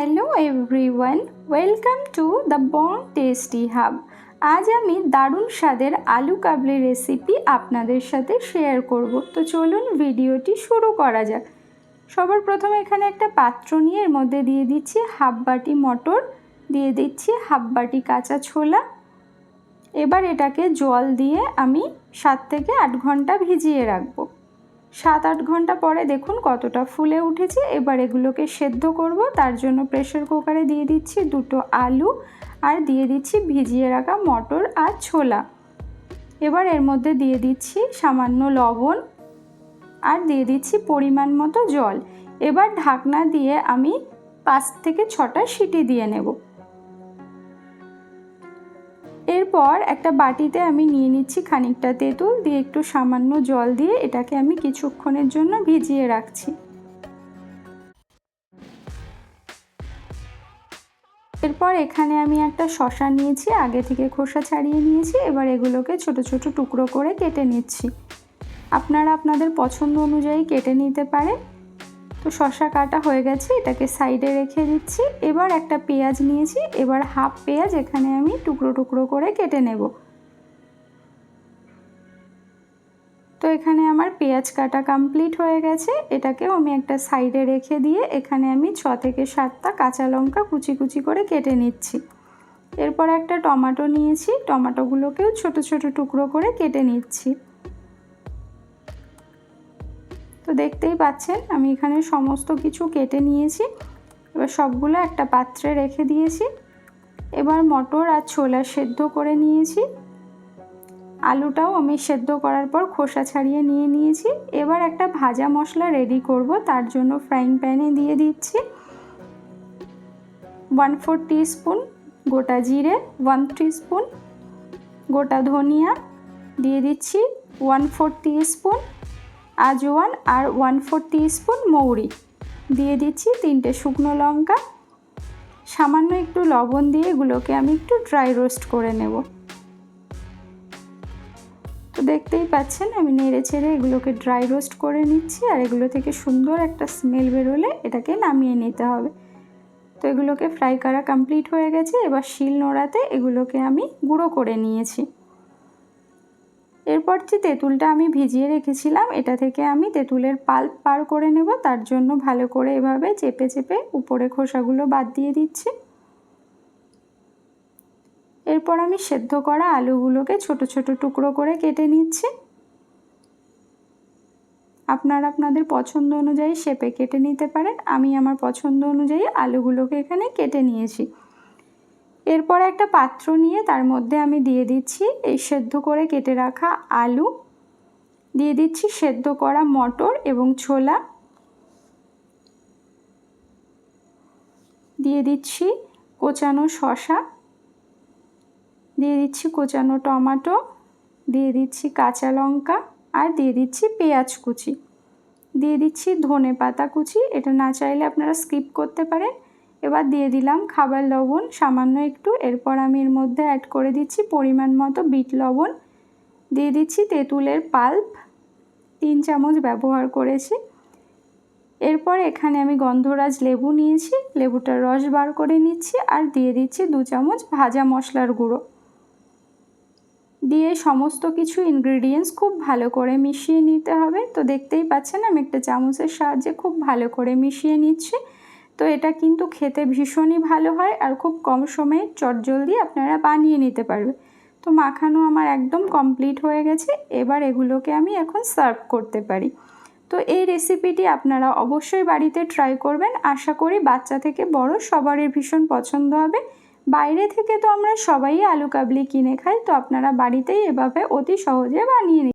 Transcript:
Hello everyone, welcome to the Bong tasty hub. আজ আমি দারুণ স্বাদের আলু কাবলি রেসিপি আপনাদের সাথে শেয়ার করব। তো চলুন ভিডিওটি শুরু করা যাক। সবার প্রথমে এখানে একটা পাত্র নিয়ে এর মধ্যে দিয়ে দিচ্ছি হাফ বাটি মটর, দিয়ে দিচ্ছি হাফ বাটি কাঁচা ছোলা। এবার এটাকে জল দিয়ে আমি 7 থেকে 8 ঘন্টা ভিজিয়ে রাখবো। 7-8 ঘন্টা পরে দেখুন কতটা ফুলে উঠেছে। এবার এগুলোকে সেদ্ধ করব। তার জন্য প্রেসার কুকারে দিয়ে দিচ্ছি 2টো আলু আর দিয়ে দিচ্ছি ভিজিয়ে রাখা মটর আর ছোলা। এবার এর মধ্যে দিয়ে দিচ্ছি সামান্য লবণ আর দিয়ে দিচ্ছি পরিমাণ মতো জল। এবার ঢাকনা দিয়ে আমি 5 থেকে 6টা সিটি দিয়ে নেব। এরপর একটা বাটিতে আমি নিয়ে নিচ্ছি খানিকটা তেঁতুল, দিয়ে একটু সামান্য জল দিয়ে এটাকে আমি কিছুক্ষণের জন্য ভিজিয়ে রাখছি। এরপর এখানে আমি একটা শসা নিয়েছি, আগে থেকে খোসা ছাড়িয়ে নিয়েছি। এবার এগুলোকে ছোট ছোট টুকরো করে কেটে নিচ্ছি। আপনারা আপনাদের পছন্দ অনুযায়ী কেটে নিতে পারেন। তো শসা কাটা হয়ে গেছে, এটাকে সাইডে রেখে দিচ্ছি। এবার একটা পেঁয়াজ নিয়েছি, এবার হাফ পেঁয়াজ এখানে আমি টুকরো টুকরো করে কেটে নেব। তো এখানে আমার পেঁয়াজ কাটা কমপ্লিট হয়ে গেছে। এটাকেও আমি একটা সাইডে রেখে দিয়ে এখানে আমি 6 থেকে 7টা কাঁচা লঙ্কা কুচি কুচি করে কেটে নিচ্ছি। এরপর একটা টমেটো নিয়েছি, টমেটোগুলোকেও ছোট ছোট টুকরো করে কেটে নিচ্ছি। তো দেখতেই পাচ্ছেন আমি এখানে সমস্ত কিছু কেটে নিয়েছি। এবার সবগুলো একটা পাত্রে রেখে দিয়েছি। এবার মটর আর ছোলা সেদ্ধ করে নিয়েছি। আলুটাও আমি সেদ্ধ করার পর খোসা ছাড়িয়ে নিয়ে নিয়েছি। এবার একটা ভাজা মশলা রেডি করব। তার জন্য ফ্রাইং প্যানে দিয়ে দিচ্ছি 1/4 টিস্পুন গোটা জিরে, 1 টিস্পুন গোটা ধনিয়া, দিয়ে দিচ্ছি 1/4 টিস্পুন আজওয়ান আর 1/4 টিস্পুন মৌরি, দিয়ে দিচ্ছি 3টে শুকনো লঙ্কা, সামান্য একটু লবণ দিয়ে এগুলোকে আমি একটু ড্রাই রোস্ট করে নেব। তো দেখতেই পাচ্ছেন আমি নেড়ে ছেড়ে এগুলোকে ড্রাই রোস্ট করে নিচ্ছি। আর এগুলো থেকে সুন্দর একটা স্মেল বেরোলে এটাকে নামিয়ে নিতে হবে। তো এগুলোকে ফ্রাই করা কমপ্লিট হয়ে গেছে। এবার শিল নোড়াতে এগুলোকে আমি গুঁড়ো করে নিয়েছি। এরপর যে তেঁতুলটা আমি ভিজিয়ে রেখেছিলাম, এটা থেকে আমি তেঁতুলের পাল্প বার করে নেব। তার জন্য ভালো করে এভাবে চেপে চেপে উপরে খোসাগুলো বাদ দিয়ে দিচ্ছি। এরপর আমি সেদ্ধ করা আলুগুলোকে ছোট ছোট টুকরো করে কেটে নিচ্ছি। আপনারা আপনাদের পছন্দ অনুযায়ী শেপে কেটে নিতে পারেন। আমি আমার পছন্দ অনুযায়ী আলুগুলোকে এখানে কেটে নিয়েছি। এরপর একটা পাত্র নিয়ে তার মধ্যে আমি দিয়ে দিচ্ছি এই সেদ্ধ করে কেটে রাখা আলু, দিয়ে দিচ্ছি সেদ্ধ করা মটর এবং ছোলা, দিয়ে দিচ্ছি কোচানো শসা, দিয়ে দিচ্ছি কোচানো টমেটো, দিয়ে দিচ্ছি কাঁচা লঙ্কা আর দিয়ে দিচ্ছি পেঁয়াজ কুচি, দিয়ে দিচ্ছি ধনে পাতা কুচি। এটা না চাইলে আপনারা স্কিপ করতে পারেন। এবার দিয়ে দিলাম খাবার লবণ সামান্য একটু। এরপর আমি এর মধ্যে অ্যাড করে দিচ্ছি পরিমাণ মতো বিট লবণ, দিয়ে দিচ্ছি তেঁতুলের পাল্প 3 চামচ ব্যবহার করেছি। এরপর এখানে আমি গন্ধরাজ লেবু নিয়েছি, লেবুটার রস বার করে নিচ্ছি আর দিয়ে দিচ্ছি 2 চামচ ভাজা মশলার গুঁড়ো। দিয়ে সমস্ত কিছু ইনগ্রিডিয়েন্টস খুব ভালো করে মিশিয়ে নিতে হবে। তো দেখতেই পাচ্ছেন আমি একটা চামচের সাহায্যে খুব ভালো করে মিশিয়ে নিচ্ছি। তো এটা কিন্তু খেতে ভীষণই ভালো হয় আর খুব কম সময়ে চটজলদি আপনারা বানিয়ে নিতে পারবে। তো মাখানো আমার একদম কমপ্লিট হয়ে গেছে। এবার এগুলোকে আমি এখন সার্ভ করতে পারি। তো এই রেসিপিটি আপনারা অবশ্যই বাড়িতে ট্রাই করবেন। আশা করি বাচ্চা থেকে বড় সবারই ভীষণ পছন্দ হবে। বাইরে থেকে তো আমরা সবাই আলু কাবলি কিনে খাই, তো আপনারা বাড়িতেই এভাবে অতি সহজে বানিয়ে নিন।